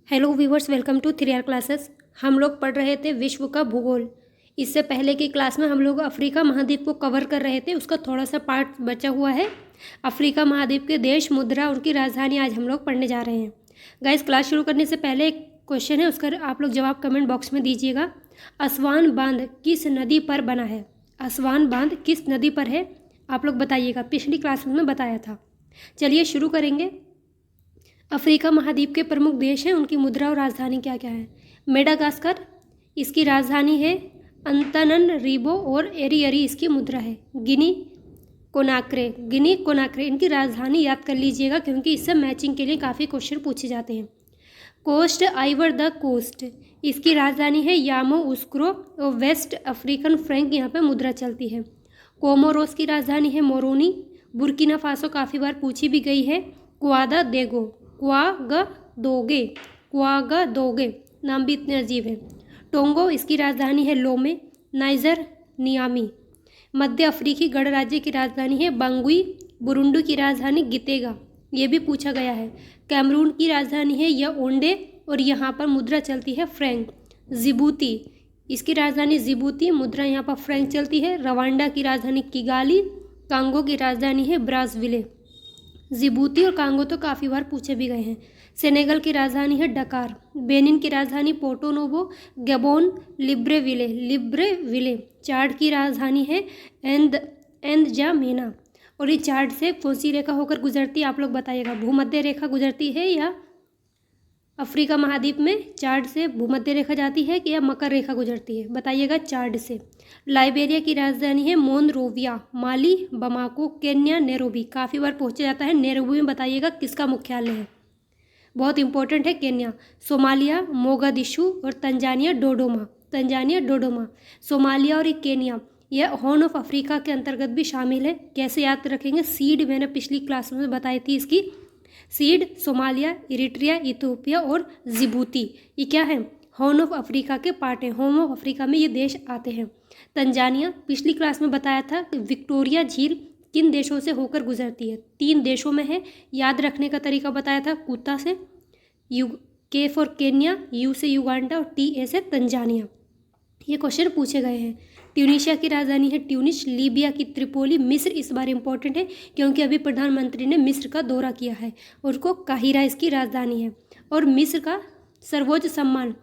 Hello viewers, welcome to 3R classes. हम लोग पढ़ रहे थे विश्व का भूगोल। इससे पहले की क्लास में हम लोग अफ्रीका महाद्वीप को कवर कर रहे थे, उसका थोड़ा सा पार्ट बचा हुआ है। अफ्रीका महाद्वीप के देश, मुद्रा, उनकी राजधानी आज हम लोग पढ़ने जा रहे हैं। गाइस, क्लास शुरू करने से पहले एक क्वेश्चन है, उसका आप लोग जवाब कमेंट बॉक्स में दीजिएगा। असवान बांध किस नदी पर बना है? असवान बांध किस नदी पर है, आप लोग बताइएगा। पिछली क्लास में बताया था। चलिए शुरू करेंगे। अफ्रीका महाद्वीप के प्रमुख देश हैं, उनकी मुद्रा और राजधानी क्या क्या है? मेडागास्कर, इसकी राजधानी है अंतननरिवो और एरियरी इसकी मुद्रा है। गिनी कोनाक्रे इनकी राजधानी याद कर लीजिएगा, क्योंकि इससे मैचिंग के लिए काफ़ी क्वेश्चन पूछे जाते हैं। कोस्ट आइवर द कोस्ट, इसकी राजधानी है यामो उस्क्रो और वेस्ट अफ्रीकन फ्रैंक यहाँ पे मुद्रा चलती है। कोमोरोस की राजधानी है मोरोनी। बुर्किना फासो काफ़ी बार पूछी भी गई है। क्वागादोगे नाम भी इतने अजीब है। टोंगो, इसकी राजधानी है लोमे। Niger, Naomi. मध्य अफ्रीकी गणराज्य की राजधानी है बांगुई। बुरुंडी की राजधानी गितेगा, ये भी पूछा गया है। कैमरून की राजधानी है याओंडे और यहाँ पर मुद्रा चलती है फ्रैंक। जिबूती, इसकी राजधानी जिबूती, मुद्रा यहाँ पर फ्रैंक चलती है। रवांडा की राजधानी किगाली। कांगो की राजधानी है ब्राज़विले। जिबूती और कांगो तो काफ़ी बार पूछे भी गए हैं। सेनेगल की राजधानी है डकार। बेनिन की राजधानी पोर्टो-नोवो। Gabon Libreville. चाड की राजधानी है एनजामेना। और ये चाड से कौन सी रेखा होकर गुजरती है, आप लोग बताइएगा। भूमध्य रेखा गुजरती है या अफ्रीका महाद्वीप में चाड से भूमध्य रेखा जाती है कि या मकर रेखा गुजरती है, बताइएगा। चाड से। लाइबेरिया की राजधानी है मोनरोविया। माली बमाको। केन्या नैरोबी, काफ़ी बार पूछा जाता है। नैरोबी में बताइएगा किसका मुख्यालय है, बहुत इंपॉर्टेंट है केन्या। सोमालिया मोगादिशु और तंजानिया डोडोमा। सोमालिया और केन्या यह हॉर्न ऑफ अफ्रीका के अंतर्गत भी शामिल है। कैसे याद रखेंगे? सीड मैंने पिछली क्लास में बताई थी इसकी। सीड सोमालिया, इरिट्रिया, इथियोपिया और जिबूती, ये क्या है? हॉर्न ऑफ अफ्रीका के पार्ट हैं। हॉर्न ऑफ अफ्रीका में ये देश आते हैं। तंजानिया, पिछली क्लास में बताया था कि विक्टोरिया झील किन देशों से होकर गुजरती है? 3 देशों में है। याद रखने का तरीका बताया था। कुता से, के फॉर केन्या, यू से युगांडा और टी ए से तंजानिया। ये क्वेश्चन पूछे गए हैं। ट्यूनीशिया की राजधानी है ट्यूनिस। लीबिया की त्रिपोली। मिस्र इस बार इंपॉर्टेंट है, क्योंकि अभी प्रधानमंत्री ने मिस्र का दौरा किया है और उसको काहिरा इसकी राजधानी है। और मिस्र का सर्वोच्च सम्मान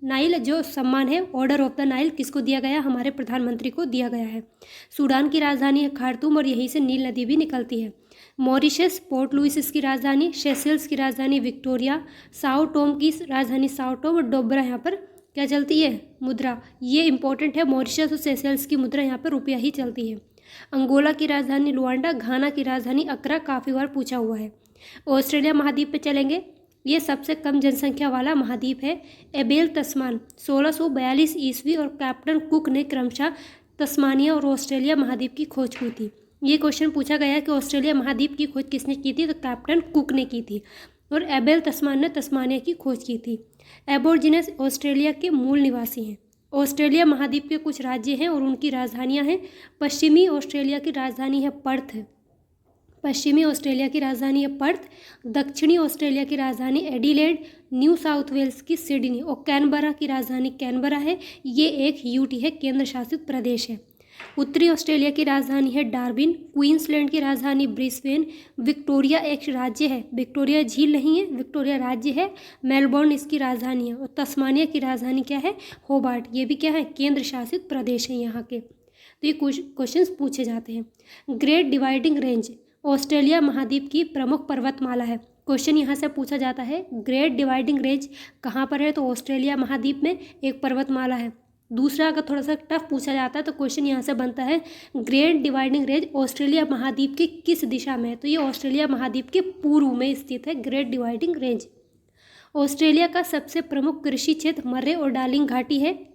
नाइल जो सम्मान है, ऑर्डर ऑफ द नाइल, किसको दिया गया? हमारे प्रधानमंत्री को दिया गया है। सूडान की राजधानी है खार्तूम और यहीं से नील नदी भी निकलती है। मॉरिशस, पोर्ट लुइस इसकी राजधानी। सेशेल्स की राजधानी विक्टोरिया। साओ टोम की राजधानी साओ टोम और डोबरा यहाँ पर क्या चलती है? मुद्रा। ये इंपॉर्टेंट है। मॉरिशस और सेशेल्स की मुद्रा यहाँ पर रुपया ही चलती है। अंगोला की राजधानी लुआंडा। घाना की राजधानी अक्रा, काफ़ी बार पूछा हुआ है। ऑस्ट्रेलिया महाद्वीप पे चलेंगे। ये सबसे कम जनसंख्या वाला महाद्वीप है। एबेल तस्मान 1642 ईस्वी और कैप्टन कुक ने क्रमशः तस्मानिया और ऑस्ट्रेलिया महाद्वीप की खोज की थी। ये क्वेश्चन पूछा गया कि ऑस्ट्रेलिया महाद्वीप की खोज किसने की थी? तो कैप्टन कुक ने की थी। और एबेल तस्मान ने तस्मानिया की खोज की थी। एबोर्जिनस ऑस्ट्रेलिया के मूल निवासी हैं। ऑस्ट्रेलिया महाद्वीप के कुछ राज्य हैं और उनकी राजधानियां हैं। पश्चिमी ऑस्ट्रेलिया की राजधानी है पर्थ। दक्षिणी ऑस्ट्रेलिया की राजधानी एडिलेड। न्यू साउथ वेल्स की सिडनी और कैनबरा की राजधानी कैनबरा है। ये एक यूटी है, केंद्र शासित प्रदेश है। उत्तरी ऑस्ट्रेलिया की राजधानी है डार्विन। क्वींसलैंड की राजधानी ब्रिस्बेन। विक्टोरिया एक राज्य है, विक्टोरिया झील नहीं है, विक्टोरिया राज्य है। मेलबोर्न इसकी राजधानी है। और तस्मानिया की राजधानी क्या है? होबार्ट, ये भी क्या है? केंद्र शासित प्रदेश है यहाँ के। तो ये कुछ क्वेश्चंस पूछे जाते हैं। ग्रेट डिवाइडिंग रेंज ऑस्ट्रेलिया महाद्वीप की प्रमुख पर्वतमाला है। क्वेश्चन यहाँ से पूछा जाता है, ग्रेट डिवाइडिंग रेंज कहाँ पर है? तो ऑस्ट्रेलिया महाद्वीप में एक पर्वतमाला है। दूसरा, अगर थोड़ा सा टफ पूछा जाता है तो क्वेश्चन यहाँ से बनता है, ग्रेट डिवाइडिंग रेंज ऑस्ट्रेलिया महाद्वीप की किस दिशा में है? तो ये ऑस्ट्रेलिया महाद्वीप के पूर्व में स्थित है ग्रेट डिवाइडिंग रेंज। ऑस्ट्रेलिया का सबसे प्रमुख कृषि क्षेत्र मर्रे और डार्लिंग घाटी है।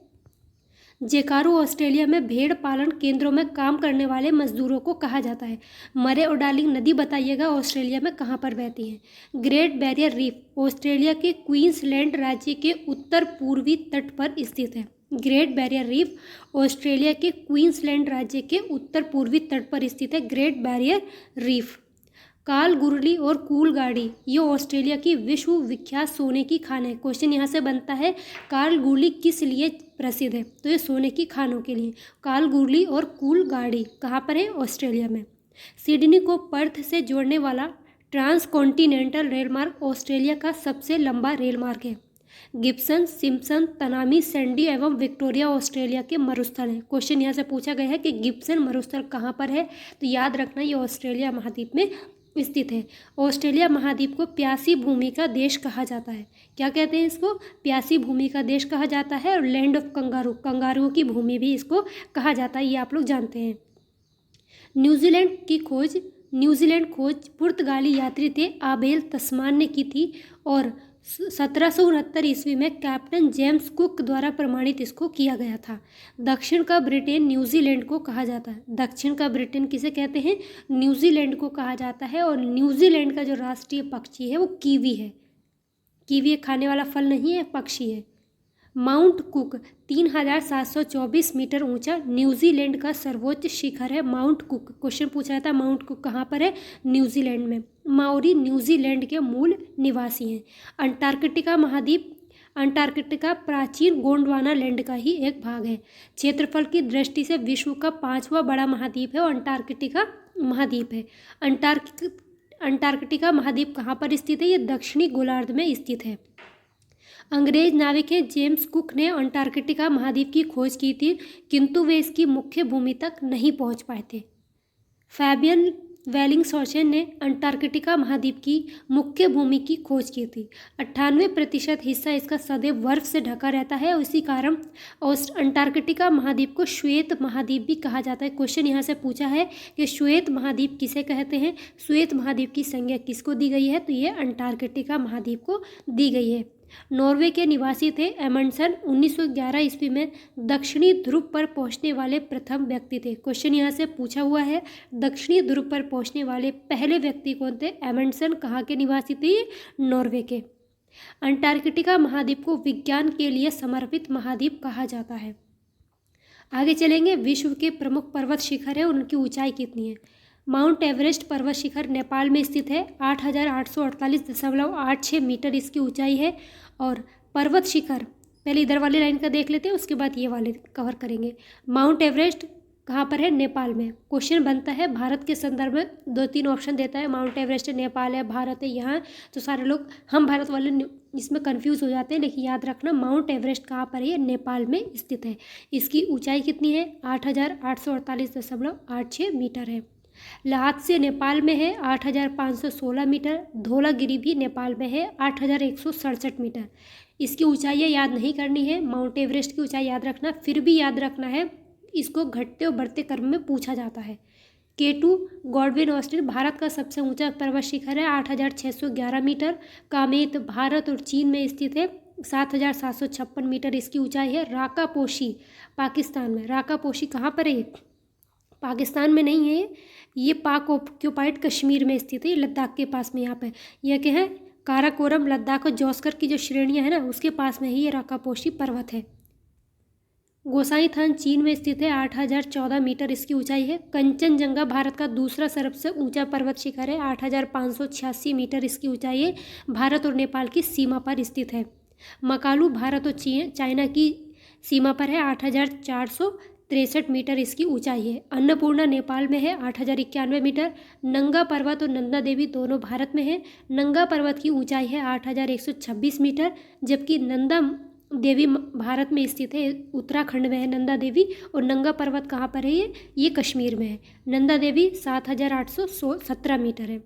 जेकारू ऑस्ट्रेलिया में भेड़ पालन केंद्रों में काम करने वाले मजदूरों को कहा जाता है। मरे और डार्लिंग नदी बताइएगा ऑस्ट्रेलिया में कहाँ पर बहती है? ग्रेट बैरियर रीफ ऑस्ट्रेलिया के क्वींसलैंड राज्य के उत्तर पूर्वी तट पर स्थित है। ग्रेट बैरियर रीफ ऑस्ट्रेलिया के क्वींसलैंड राज्य के उत्तर पूर्वी तट पर स्थित है ग्रेट बैरियर रीफ। कालगुरली और कूलगाड़ी ये ऑस्ट्रेलिया की विश्व विख्यात सोने की खान है। क्वेश्चन यहाँ से बनता है कालगुरली किस लिए प्रसिद्ध है, तो ये सोने की खानों के लिए। कालगुरली और कूलगाड़ी कहाँ पर है, ऑस्ट्रेलिया में। सिडनी को पर्थ से जोड़ने वाला ट्रांसकॉन्टिनेंटल रेलमार्ग ऑस्ट्रेलिया का सबसे लंबा रेलमार्ग है। गिब्सन, सिम्पसन, तनामी, सैंडी एवं विक्टोरिया ऑस्ट्रेलिया के मरुस्थल हैं। क्वेश्चन यहाँ से पूछा गया है कि गिब्सन मरुस्थल कहाँ पर है, तो याद रखना ये ऑस्ट्रेलिया महाद्वीप में स्थित है। ऑस्ट्रेलिया महाद्वीप को प्यासी भूमि का देश कहा जाता है। क्या कहते हैं इसको, प्यासी भूमि का देश कहा जाता है। और लैंड ऑफ कंगारू, कंगारुओं की भूमि भी इसको कहा जाता है, ये आप लोग जानते हैं। न्यूजीलैंड खोज पुर्तगाली यात्री थे आबेल तस्मान ने की थी और 1769 ईस्वी में कैप्टन जेम्स कुक द्वारा प्रमाणित इसको किया गया था। दक्षिण का ब्रिटेन न्यूजीलैंड को कहा जाता है। दक्षिण का ब्रिटेन किसे कहते हैं, न्यूजीलैंड को कहा जाता है। और न्यूजीलैंड का जो राष्ट्रीय पक्षी है वो कीवी है। कीवी एक खाने वाला फल नहीं है, पक्षी है। माउंट कुक 3724 मीटर ऊंचा न्यूजीलैंड का सर्वोच्च शिखर है माउंट कुक। क्वेश्चन पूछा था माउंट कुक कहाँ पर है, न्यूजीलैंड में। माओरी न्यूजीलैंड के मूल निवासी हैं। अंटार्कटिका प्राचीन गोंडवाना लैंड का ही एक भाग है। क्षेत्रफल की दृष्टि से विश्व का 5वां बड़ा महाद्वीप है और अंटार्कटिका महाद्वीप है। अंटार्कटिका महाद्वीप कहाँ पर स्थित है, ये दक्षिणी गोलार्ध में स्थित है। अंग्रेज नाविक हैं जेम्स कुक ने अंटार्कटिका महाद्वीप की खोज की थी, किंतु वे इसकी मुख्य भूमि तक नहीं पहुंच पाए थे। फैबियन वेलिंगशॉसेन ने अंटार्कटिका महाद्वीप की मुख्य भूमि की खोज की थी। 98% हिस्सा इसका सदैव बर्फ से ढका रहता है और इसी कारण अंटार्कटिका महाद्वीप को श्वेत महाद्वीप भी कहा जाता है। क्वेश्चन यहाँ से पूछा है कि श्वेत महाद्वीप किसे कहते हैं। श्वेत महाद्वीप की संज्ञा किसको दी गई है, तो ये अंटार्कटिका महाद्वीप को दी गई है। नॉर्वे के निवासी थे एमंडसन 1911 ईस्वी में दक्षिणी ध्रुव पर पहुंचने वाले प्रथम व्यक्ति थे। क्वेश्चन यहाँ से पूछा हुआ है दक्षिणी ध्रुव पर पहुंचने वाले पहले व्यक्ति कौन थे, एमंडसन कहाँ के निवासी थे, नॉर्वे के। अंटार्कटिका महाद्वीप को विज्ञान के लिए समर्पित महाद्वीप कहा जाता है। आगे चलेंगे, विश्व के प्रमुख पर्वत शिखर है, उनकी ऊंचाई कितनी है। माउंट एवरेस्ट पर्वत शिखर नेपाल में स्थित है, 8848.86 मीटर इसकी ऊंचाई है। और पर्वत शिखर, पहले इधर वाले लाइन का देख लेते हैं, उसके बाद ये वाले कवर करेंगे। माउंट एवरेस्ट कहाँ पर है, नेपाल में। क्वेश्चन बनता है भारत के संदर्भ में 2-3 ऑप्शन देता है, माउंट एवरेस्ट है, नेपाल है, भारत है, यहाँ। तो सारे लोग हम भारत वाले इसमें कंफ्यूज हो जाते हैं, लेकिन याद रखना माउंट एवरेस्ट कहाँ पर है, नेपाल में स्थित है। इसकी ऊंचाई कितनी है, 8848.86 मीटर है। लाहत्से नेपाल में है 8516 मीटर। धौलागिरी भी नेपाल में है 8167 मीटर। इसकी ऊंचाइयाँ याद नहीं करनी है, माउंट एवरेस्ट की ऊंचाई याद रखना, फिर भी याद रखना है इसको घटते और बढ़ते क्रम में पूछा जाता है। K2 गॉडविन ऑस्टिन भारत का सबसे ऊंचा पर्वत शिखर है 8611 मीटर। कामेत भारत और चीन में स्थित है 7756 मीटर इसकी ऊंचाई है। राकापोशी पाकिस्तान में, राकापोशी कहाँ पर है, पाकिस्तान में नहीं है, ये पाक ऑक्यूपाइड कश्मीर में स्थित है, लद्दाख के पास में। यहाँ पे यह क्या है, काराकोरम, लद्दाख और जौस्कर की जो श्रेणियाँ हैं ना, उसके पास में ही ये राकापोशी पर्वत है। गोसाई थान चीन में स्थित है, 8014 मीटर इसकी ऊंचाई है। कंचनजंगा भारत का दूसरा सबसे ऊंचा पर्वत शिखर है, 8586 मीटर इसकी ऊंचाई है। भारत और नेपाल की सीमा पर स्थित है। मकालू भारत और चाइना की सीमा पर है, 8463 मीटर इसकी ऊंचाई है। अन्नपूर्णा नेपाल में है, 8091 मीटर। नंगा पर्वत और नंदा देवी दोनों भारत में है। नंगा पर्वत की ऊंचाई है 8126 मीटर, जबकि नंदा देवी भारत में स्थित है, उत्तराखंड में है नंदा देवी। और नंगा पर्वत कहाँ पर है, ये कश्मीर में है। नंदा देवी 7817 मीटर है।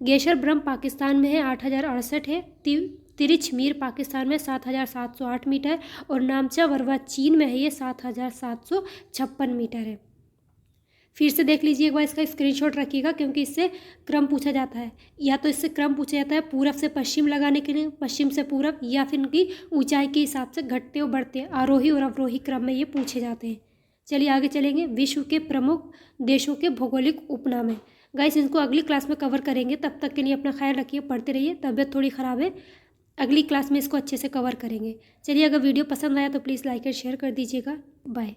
गेशर ब्रह्म पाकिस्तान में है, 8068 है। तिरिच मीर पाकिस्तान में 7708 मीटर। और नामचा वरवा चीन में है, ये 7756 मीटर है। फिर से देख लीजिए एक बार, इसका स्क्रीनशॉट रखिएगा, क्योंकि इससे क्रम पूछा जाता है। या तो इससे क्रम पूछा जाता है पूरब से पश्चिम लगाने के लिए, पश्चिम से पूरब, या फिर इनकी ऊंचाई के हिसाब से घटते और बढ़ते आरोही और अवरोही क्रम में ये पूछे जाते हैं। चलिए आगे चलेंगे, विश्व के प्रमुख देशों के भौगोलिक उपनाम है। गाइस इनको अगली क्लास में कवर करेंगे, तब तक के लिए अपना ख्याल रखिए, पढ़ते रहिए। तबीयत थोड़ी ख़राब है, अगली क्लास में इसको अच्छे से कवर करेंगे। चलिए, अगर वीडियो पसंद आया तो प्लीज़ लाइक एंड शेयर कर दीजिएगा। बाय।